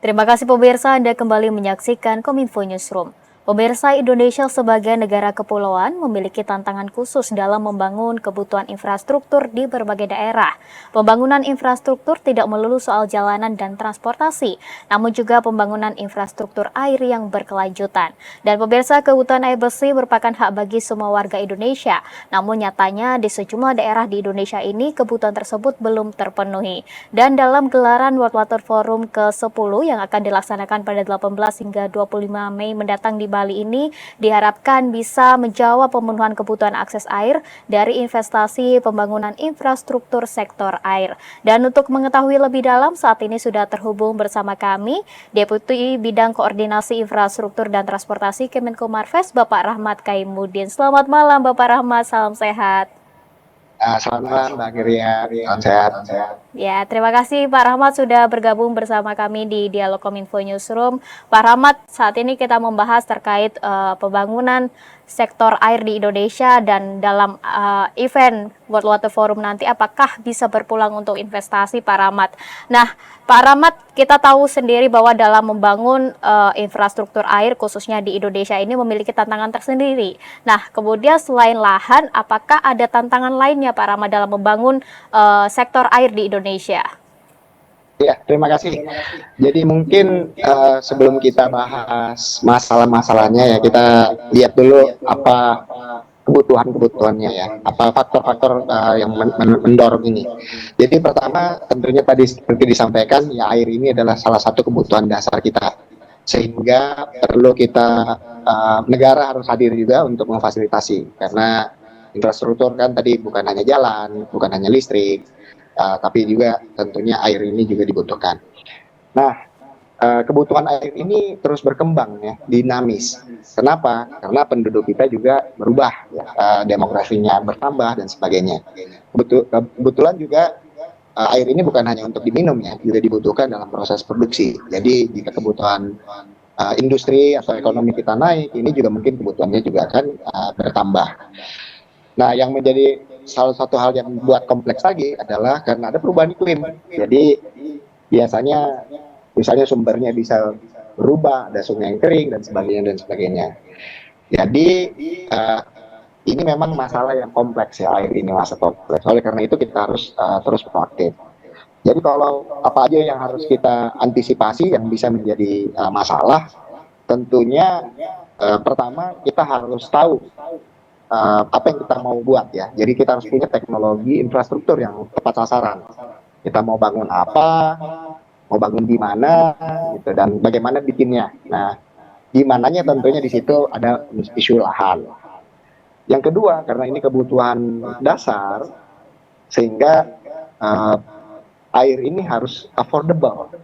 Terima kasih pemirsa, Anda kembali menyaksikan Kominfo Newsroom. Pemirsa, Indonesia sebagai negara kepulauan memiliki tantangan khusus dalam membangun kebutuhan infrastruktur di berbagai daerah. Pembangunan infrastruktur tidak melulu soal jalanan dan transportasi, namun juga pembangunan infrastruktur air yang berkelanjutan. Dan pemirsa, kebutuhan air bersih merupakan hak bagi semua warga Indonesia. Namun nyatanya di sejumlah daerah di Indonesia ini kebutuhan tersebut belum terpenuhi. Dan dalam gelaran World Water Forum ke-10 yang akan dilaksanakan pada 18 hingga 25 Mei mendatang di Bali ini diharapkan bisa menjawab pemenuhan kebutuhan akses air dari investasi pembangunan infrastruktur sektor air. Dan untuk mengetahui lebih dalam, saat ini sudah terhubung bersama kami Deputi Bidang Koordinasi Infrastruktur dan Transportasi Kemenko Marves, Bapak Rahmat Kaimuddin. Selamat malam Bapak Rahmat, salam sehat. Selamat malam Mbak Geria, salam sehat. Ya, terima kasih Pak Rahmat sudah bergabung bersama kami di Dialog Kominfo Newsroom. Pak Rahmat, saat ini kita membahas terkait pembangunan sektor air di Indonesia dan dalam event World Water Forum nanti apakah bisa berpulang untuk investasi Pak Rahmat. Nah, Pak Rahmat, kita tahu sendiri bahwa dalam membangun infrastruktur air khususnya di Indonesia ini memiliki tantangan tersendiri. Nah, kemudian selain lahan, apakah ada tantangan lainnya Pak Rahmat dalam membangun sektor air di Indonesia? Ya, terima kasih. Jadi mungkin sebelum kita bahas masalah-masalahnya ya, kita lihat dulu apa kebutuhannya ya, apa faktor-faktor yang mendorong ini. Jadi pertama tentunya tadi seperti disampaikan ya, air ini adalah salah satu kebutuhan dasar kita, sehingga perlu kita negara harus hadir juga untuk memfasilitasi, karena infrastruktur kan tadi bukan hanya jalan, bukan hanya listrik, tapi juga tentunya air ini juga dibutuhkan. Nah, kebutuhan air ini terus berkembang ya, dinamis. Kenapa? Karena penduduk kita juga berubah, ya, demografinya bertambah dan sebagainya. Kebetulan juga air ini bukan hanya untuk diminum ya, juga dibutuhkan dalam proses produksi. Jadi jika kebutuhan industri atau ekonomi kita naik, ini juga mungkin kebutuhannya juga akan bertambah. Nah, yang menjadi salah satu hal yang membuat kompleks lagi adalah karena ada perubahan iklim. Jadi biasanya misalnya sumbernya bisa berubah, ada sungai yang kering dan sebagainya. Jadi ini memang masalah yang kompleks ya, air ini masalah kompleks. Oleh karena itu kita harus terus proaktif. Jadi kalau apa aja yang harus kita antisipasi yang bisa menjadi masalah, tentunya pertama kita harus tahu apa yang kita mau buat ya. Jadi kita harus punya teknologi infrastruktur yang tepat sasaran. Kita mau bangun apa, mau bangun di mana, gitu, dan bagaimana bikinnya. Nah, di mananya tentunya di situ ada isu lahan. Yang kedua, karena ini kebutuhan dasar, sehingga air ini harus affordable,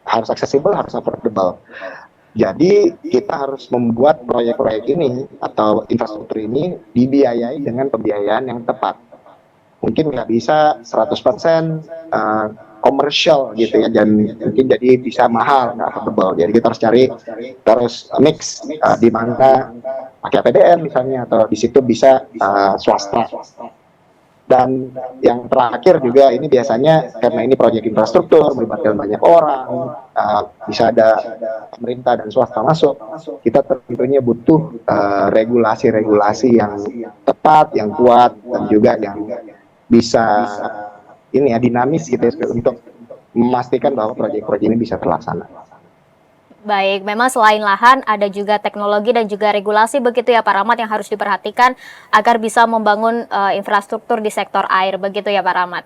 harus accessible, harus affordable. Jadi kita harus membuat proyek-proyek ini atau infrastruktur ini dibiayai dengan pembiayaan yang tepat. Mungkin nggak bisa 100% komersial gitu ya, dan mungkin jadi bisa mahal, nggak affordable. Jadi kita harus cari terus mix di mana pakai APBN misalnya, atau di situ bisa swasta. Dan yang terakhir juga ini biasanya karena ini proyek infrastruktur melibatkan banyak orang, bisa ada pemerintah dan swasta masuk, kita tentunya butuh regulasi-regulasi yang tepat, yang kuat, dan juga yang bisa ini ya, dinamis gitu ya, untuk memastikan bahwa proyek-proyek ini bisa terlaksana. Baik, memang selain lahan ada juga teknologi dan juga regulasi begitu ya Pak Rahmat yang harus diperhatikan agar bisa membangun infrastruktur di sektor air begitu ya Pak Rahmat.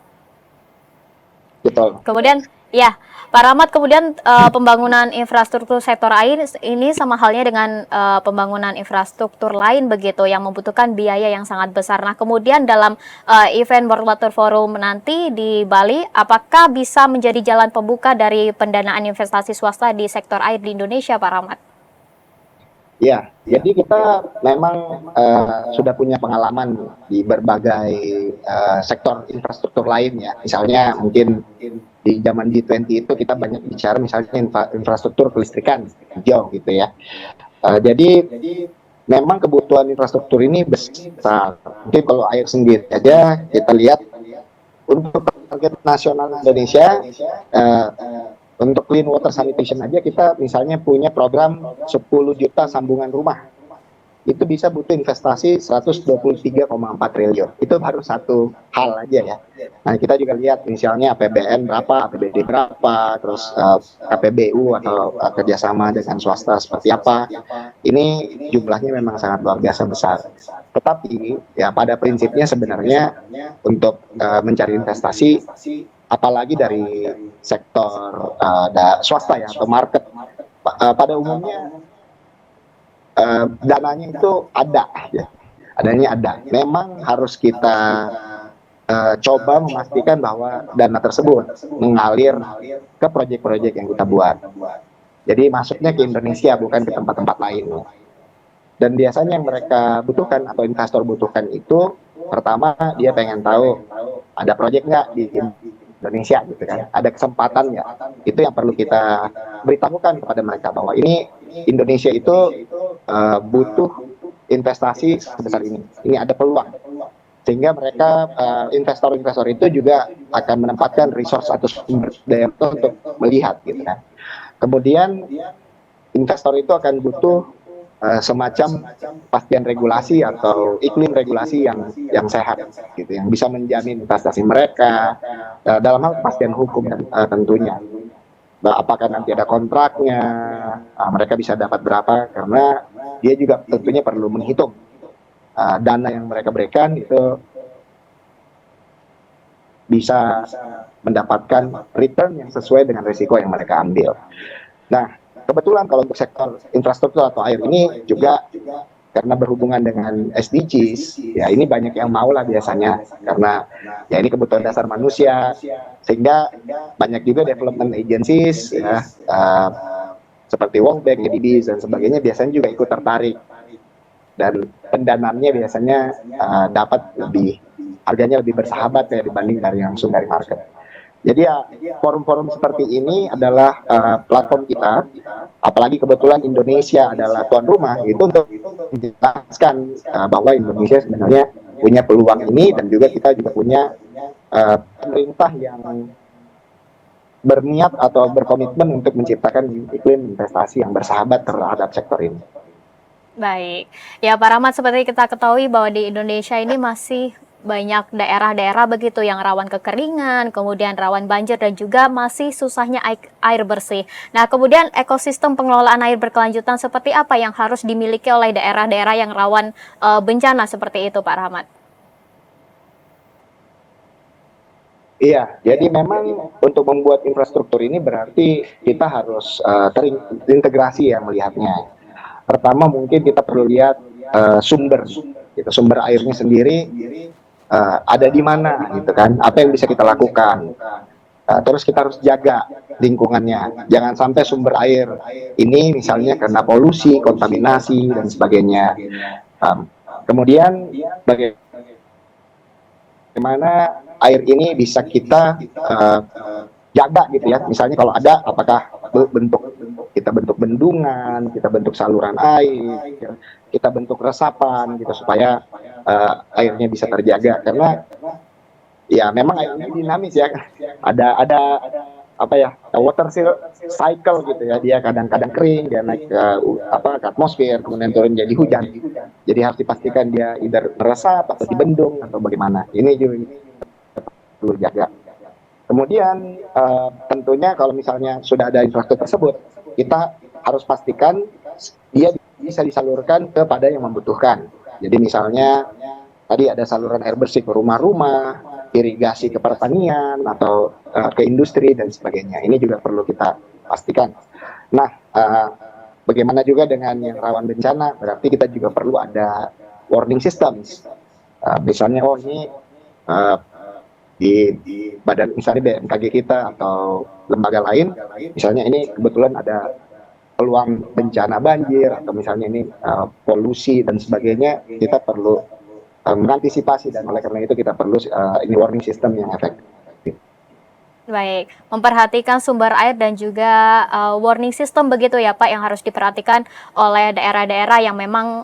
Betul. Kemudian ya Pak Rahmat, kemudian pembangunan infrastruktur sektor air ini sama halnya dengan pembangunan infrastruktur lain begitu yang membutuhkan biaya yang sangat besar. Nah, kemudian dalam event World Water Forum nanti di Bali, apakah bisa menjadi jalan pembuka dari pendanaan investasi swasta di sektor air di Indonesia, Pak Rahmat? Ya, jadi kita memang sudah punya pengalaman di berbagai sektor infrastruktur lain ya. Misalnya mungkin di zaman G20 itu kita banyak bicara misalnya infrastruktur kelistrikan hijau gitu ya. Jadi memang kebutuhan infrastruktur ini besar. Mungkin kalau air sendiri aja kita lihat untuk target nasional Indonesia Untuk clean water sanitation aja kita misalnya punya program 10 juta sambungan rumah. Itu bisa butuh investasi 123,4 triliun. Itu baru satu hal aja ya. Nah, kita juga lihat misalnya APBN berapa, APBD berapa, terus KPBU atau kerjasama dengan swasta seperti apa. Ini jumlahnya memang sangat luar biasa besar. Tetapi ya pada prinsipnya sebenarnya untuk mencari investasi, apalagi dari sektor swasta ya atau market, pada umumnya dananya itu ada ya, adanya ada. Memang harus kita coba memastikan bahwa dana tersebut mengalir ke proyek-proyek yang kita buat. Jadi masuknya ke Indonesia bukan ke tempat-tempat lain. Dan biasanya yang mereka butuhkan atau investor butuhkan itu, pertama dia pengen tahu ada proyek nggak di Indonesia gitu kan, ada kesempatan nggak. Itu yang perlu kita beritahukan kepada mereka bahwa ini Indonesia itu butuh investasi sebesar ini ada peluang, sehingga mereka investor-investor itu juga akan menempatkan resource atau sumber daya untuk melihat gitu kan. Kemudian investor itu akan butuh semacam kepastian regulasi atau iklim regulasi yang sehat gitu, yang bisa menjamin investasi mereka dalam hal kepastian hukum dan tentunya apakah nanti ada kontraknya, mereka bisa dapat berapa, karena dia juga tentunya perlu menghitung dana yang mereka berikan itu bisa mendapatkan return yang sesuai dengan risiko yang mereka ambil. Nah, kebetulan kalau untuk sektor infrastruktur atau air ini juga karena berhubungan dengan SDGs, ya ini banyak yang mau lah biasanya, karena ya ini kebutuhan dasar manusia, sehingga banyak juga development agencies ya, seperti World Bank, ADB dan sebagainya biasanya juga ikut tertarik, dan pendanaannya biasanya dapat lebih, harganya lebih bersahabat ya dibanding dari langsung dari market. Jadi ya forum-forum seperti ini adalah platform kita, apalagi kebetulan Indonesia adalah tuan rumah, itu untuk menjelaskan bahwa Indonesia sebenarnya punya peluang ini, dan juga kita juga punya pemerintah yang berniat atau berkomitmen untuk menciptakan iklim investasi yang bersahabat terhadap sektor ini. Baik, ya Pak Rahmat, seperti kita ketahui bahwa di Indonesia ini masih banyak daerah-daerah begitu yang rawan kekeringan, kemudian rawan banjir, dan juga masih susahnya air bersih. Nah, kemudian ekosistem pengelolaan air berkelanjutan seperti apa yang harus dimiliki oleh daerah-daerah yang rawan bencana seperti itu, Pak Rahmat? Iya, jadi memang untuk membuat infrastruktur ini berarti kita harus terintegrasi ya melihatnya. Pertama mungkin kita perlu lihat sumber airnya sendiri ada di mana gitu kan, apa yang bisa kita lakukan. Terus kita harus jaga lingkungannya, jangan sampai sumber air ini misalnya karena polusi, kontaminasi dan sebagainya. Kemudian bagaimana air ini bisa kita jaga gitu ya, misalnya kalau ada, apakah kita bentuk bendungan, kita bentuk saluran air, kita bentuk resapan gitu, supaya airnya bisa terjaga, karena ya memang air ini dinamis ya, ada apa ya, water cycle gitu ya, dia kadang-kadang kering, dia naik ke ke atmosfer, kemudian turun jadi hujan, jadi harus dipastikan dia either meresap atau dibendung atau bagaimana, ini juga perlu jaga. Kemudian tentunya kalau misalnya sudah ada infrastruktur tersebut, kita harus pastikan dia bisa disalurkan kepada yang membutuhkan. Jadi misalnya tadi ada saluran air bersih ke rumah-rumah, irigasi ke pertanian atau ke industri dan sebagainya. Ini juga perlu kita pastikan. Nah, bagaimana juga dengan yang rawan bencana? Berarti kita juga perlu ada warning systems. Misalnya ini di badan misalnya BMKG kita atau lembaga lain, misalnya ini kebetulan ada peluang bencana banjir atau misalnya ini polusi dan sebagainya, kita perlu mengantisipasi, dan oleh karena itu kita perlu ini warning system yang efektif. Baik, memperhatikan sumber air dan juga warning system begitu ya Pak yang harus diperhatikan oleh daerah-daerah yang memang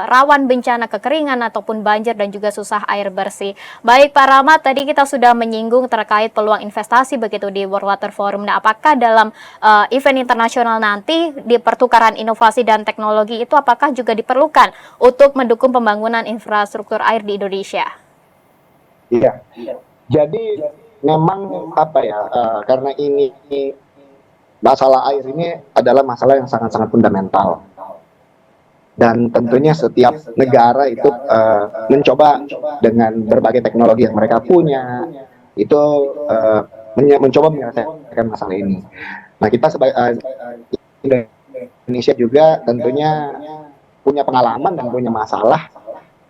rawan bencana kekeringan ataupun banjir dan juga susah air bersih. Baik Pak Rahmat, tadi kita sudah menyinggung terkait peluang investasi begitu di World Water Forum. Nah, apakah dalam event internasional nanti di pertukaran inovasi dan teknologi itu apakah juga diperlukan untuk mendukung pembangunan infrastruktur air di Indonesia? Iya. Jadi memang apa ya, karena ini masalah air ini adalah masalah yang sangat-sangat fundamental, dan tentunya setiap negara itu mencoba dengan berbagai teknologi yang mereka punya itu mencoba menyelesaikan masalah ini. Nah, kita sebagai Indonesia juga tentunya punya pengalaman dan punya masalah,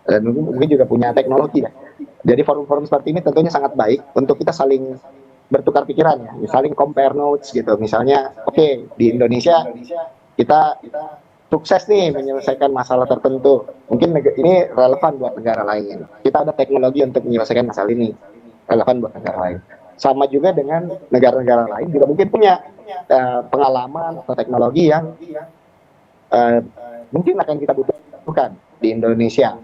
dan mungkin juga punya teknologi ya. Jadi forum-forum seperti ini tentunya sangat baik untuk kita saling bertukar pikiran ya, saling compare notes gitu. Misalnya, oke, di Indonesia kita sukses nih menyelesaikan masalah tertentu. Mungkin ini relevan buat negara lain. Kita ada teknologi untuk menyelesaikan masalah ini, relevan buat negara lain. Sama juga dengan negara-negara lain juga mungkin punya pengalaman atau teknologi yang mungkin akan kita butuhkan di Indonesia.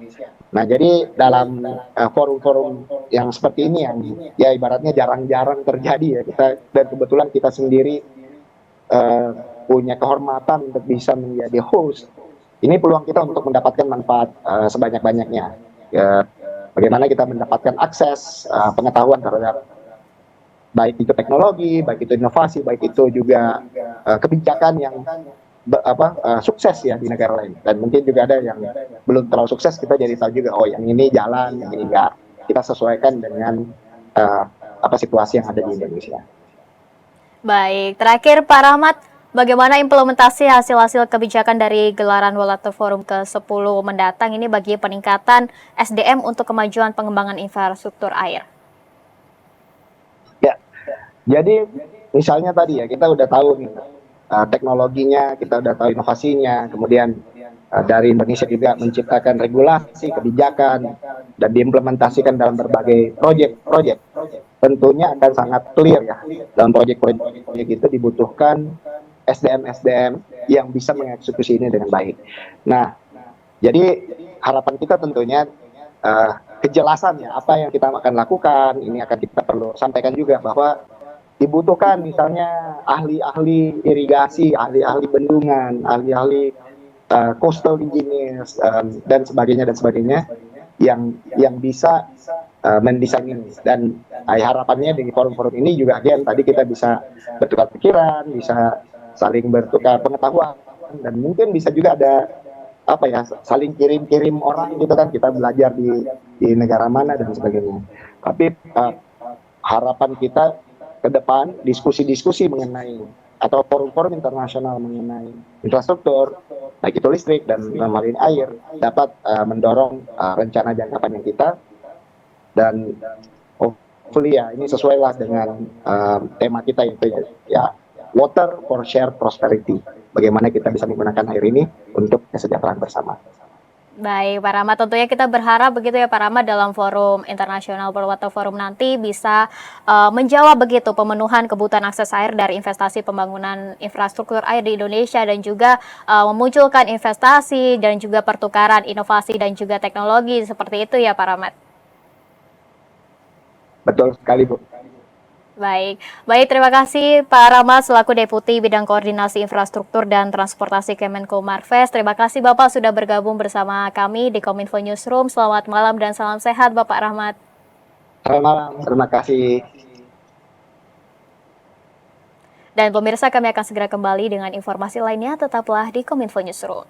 Nah, jadi dalam forum-forum yang seperti ini yang ya ibaratnya jarang-jarang terjadi ya, dan kebetulan kita sendiri punya kehormatan untuk bisa menjadi host. Ini peluang kita untuk mendapatkan manfaat sebanyak-banyaknya. Ya, bagaimana kita mendapatkan akses pengetahuan terhadap baik itu teknologi, baik itu inovasi, baik itu juga kebijakan yang sukses ya di negara lain, dan mungkin juga ada yang belum terlalu sukses, kita jadi tahu juga oh yang ini jalan, yang ini enggak. Kita sesuaikan dengan situasi yang ada di Indonesia. Baik, terakhir Pak Rahmat, bagaimana implementasi hasil-hasil kebijakan dari gelaran World Water Forum ke-10 mendatang ini bagi peningkatan SDM untuk kemajuan pengembangan infrastruktur air? Ya, jadi misalnya tadi ya kita udah tahu nih teknologinya, kita udah tahu inovasinya, kemudian dari Indonesia juga menciptakan regulasi, kebijakan, dan diimplementasikan dalam berbagai proyek-proyek. Tentunya akan sangat clear ya, dalam proyek-proyek itu dibutuhkan SDM-SDM yang bisa mengeksekusi ini dengan baik. Nah, jadi harapan kita tentunya kejelasan ya, apa yang kita akan lakukan, ini akan kita perlu sampaikan juga bahwa dibutuhkan misalnya ahli-ahli irigasi, ahli-ahli bendungan, ahli-ahli coastal engineers dan sebagainya yang bisa mendesain ini. Dan harapannya di forum-forum ini juga tadi kita bisa bertukar pikiran, bisa saling bertukar pengetahuan, dan mungkin bisa juga ada saling kirim-kirim orang gitu kan, kita belajar di negara mana dan sebagainya. Tapi harapan kita ke depan diskusi-diskusi mengenai atau forum-forum internasional mengenai infrastruktur, baik itu listrik dan hal air, dapat mendorong rencana jangka panjang kita, dan hopefully ya ini sesuai lah dengan tema kita, yaitu ya water for shared prosperity. Bagaimana kita bisa menggunakan air ini untuk kesejahteraan bersama. Baik, Pak Rahmat, tentunya kita berharap begitu ya Pak Rahmat, dalam forum internasional World Water Forum nanti bisa menjawab begitu pemenuhan kebutuhan akses air dari investasi pembangunan infrastruktur air di Indonesia, dan juga memunculkan investasi dan juga pertukaran inovasi dan juga teknologi seperti itu ya Pak Rahmat. Betul sekali, Bu. Baik, terima kasih Pak Rahmat selaku Deputi Bidang Koordinasi Infrastruktur dan Transportasi Kemenko Marves. Terima kasih Bapak sudah bergabung bersama kami di Kominfo Newsroom. Selamat malam dan salam sehat Bapak Rahmat. Selamat malam, terima kasih. Dan pemirsa, kami akan segera kembali dengan informasi lainnya, tetaplah di Kominfo Newsroom.